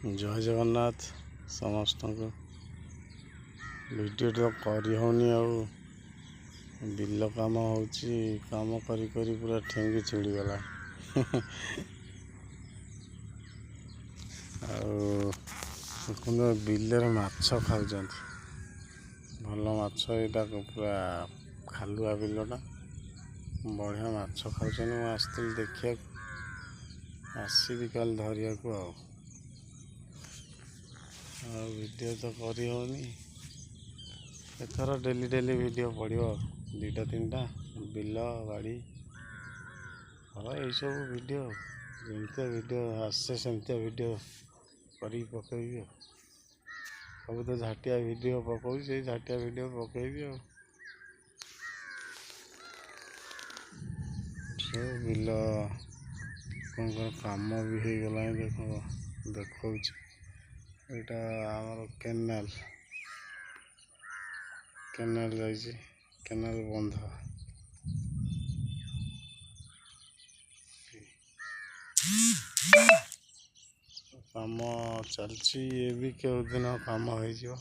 जय जगन्नाथ समस्त को वीडियो तो करी होनी बिल काम काम करी करी पूरा ठेंगी छिड़ी गला बिल माछ खाऊ भल माछ यहाँ पूरा खालुआ बिलटा बढ़िया माछ खाऊँ आसती देखा आसबि काल धरिया को वीडियो तो करी होनी एथर डेली डेली वीडियो पड़ो दुईटा तीनटा बिल बाड़ी हाँ यही सब वीडियो जमती वीडियो आसे सेमती वीडियो करी पकईबी सब तो झाटिया वीडियो पकई से झाटिया वीडियो पकईबी सब बिल कौन कौन काम भी हो गला देख देखा यहाँ आमर केनाल केनाल जाइए केनाल बंध काम चलती ये भी केउ दिन काम हो।